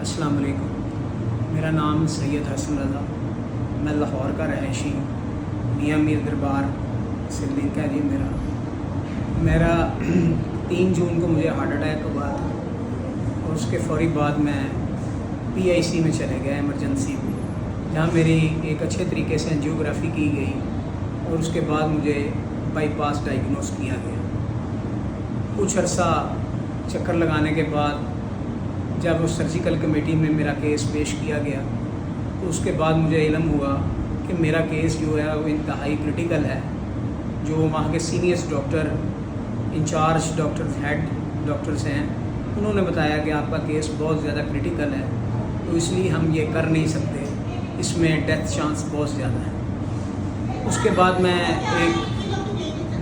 अस्सलाम वालेकुम। मेरा नाम सैयद हसन रज़ा, मैं लाहौर का रहायशी हूँ। मियाँ मीर दरबार से लिंक है जी मेरा 3 जून को मुझे हार्ट अटैक हुआ था और उसके फ़ौरी बाद मैं PIC में चले गया एमरजेंसी में, जहाँ मेरी एक अच्छे तरीके से एंजियोग्राफी की गई और उसके बाद मुझे बाईपास डायग्नोस किया गया। कुछ अरसा चक्कर लगाने के बाद जब उस सर्जिकल कमेटी में मेरा केस पेश किया गया तो उसके बाद मुझे इल्म हुआ कि मेरा केस जो है वो इंतहाई क्रिटिकल है। जो वहाँ के seniors doctor, incharge doctors, head doctors हैं, उन्होंने बताया कि आपका केस बहुत ज़्यादा क्रिटिकल है, तो इसलिए हम ये कर नहीं सकते, इसमें डेथ चांस बहुत ज़्यादा है। उसके बाद मैं एक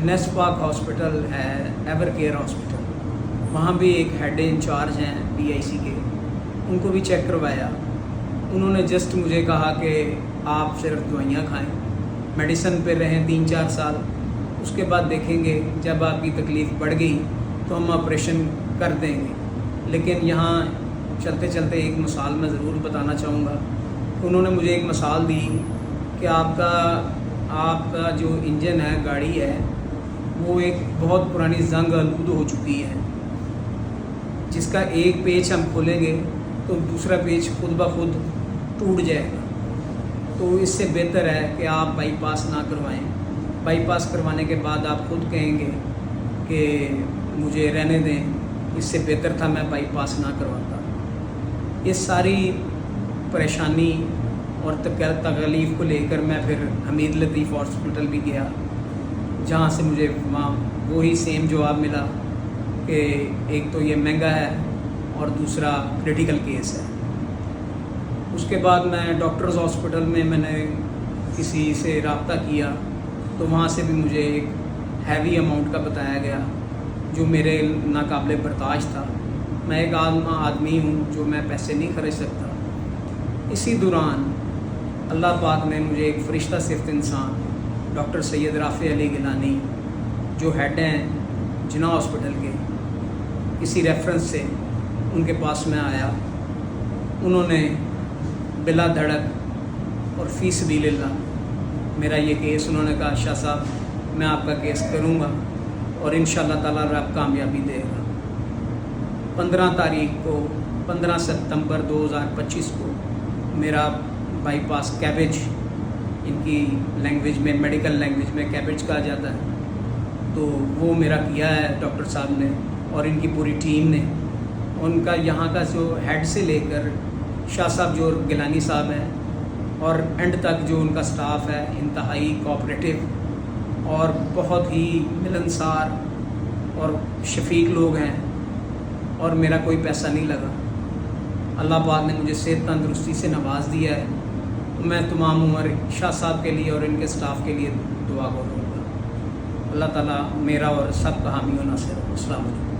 नेस्पाक हॉस्पिटल है, एवर केयर हॉस्पिटल, वहाँ भी एक हेड इंचार्ज हैं PIC के, उनको भी चेक करवाया। उन्होंने जस्ट मुझे कहा कि आप सिर्फ दवाइयाँ खाएं, मेडिसिन पे रहें 3-4 साल, उसके बाद देखेंगे जब आपकी तकलीफ़ बढ़ गई तो हम ऑपरेशन कर देंगे। लेकिन यहाँ चलते चलते एक मिसाल मैं ज़रूर बताना चाहूँगा। उन्होंने मुझे एक मिसाल दी कि आपका जो इंजन है, गाड़ी है, वो एक बहुत पुरानी जंग आलूद हो चुकी है, जिसका एक पेच हम खोलेंगे तो दूसरा पेच खुद ब खुद टूट जाएगा। तो इससे बेहतर है कि आप बाईपास ना करवाएं। बाईपास करवाने के बाद आप खुद कहेंगे कि मुझे रहने दें, इससे बेहतर था मैं बाईपास ना करवाता। ये सारी परेशानी और तकलीफ़ को लेकर मैं फिर हमीद लतीफ़ हॉस्पिटल भी गया, जहाँ से मुझे वहाँ वही सेम जवाब मिला कि एक तो ये महंगा है और दूसरा क्रिटिकल केस है। उसके बाद मैं डॉक्टर्स हॉस्पिटल में मैंने किसी से रब्ता किया तो वहाँ से भी मुझे एक हैवी अमाउंट का बताया गया, जो मेरे नाकाबिले बर्दाश्त था। मैं एक आदमी हूँ जो मैं पैसे नहीं खर्च सकता। इसी दौरान अल्लाह पाक ने मुझे एक फ़रिश्ता सिफ्त इंसान डॉक्टर सैयद राफ़ी अली गिलानी, जो हेड हैं जिना हॉस्पिटल के, किसी रेफरेंस से उनके पास में आया। उन्होंने बिला धड़क और फ़ी सबीलिल्लाह मेरा ये केस, उन्होंने कहा शाह साहब मैं आपका केस करूँगा और इंशाअल्लाह ताला रब कामयाबी देगा। 15 सितंबर 2025 को मेरा बाईपास कैबेज, इनकी लैंग्वेज में, मेडिकल लैंग्वेज में कैबेज कहा जाता है, तो वो मेरा किया है डॉक्टर साहब ने और इनकी पूरी टीम ने। उनका यहाँ का जो हेड से लेकर शाह साहब जो गिलानी साहब हैं और एंड तक जो उनका स्टाफ है, इंतहाई कोऑपरेटिव और बहुत ही मिलनसार और शफीक लोग हैं, और मेरा कोई पैसा नहीं लगा। अल्लाह पाक ने मुझे सेहत तंदुरुस्ती से नवाज दिया है। तो मैं तमाम उम्र शाह साहब के लिए और इनके स्टाफ के लिए दुआ करूँगा। अल्लाह ताला मेरा और सब का हामी व नासिर हो। अस्सलाम वालेकुम।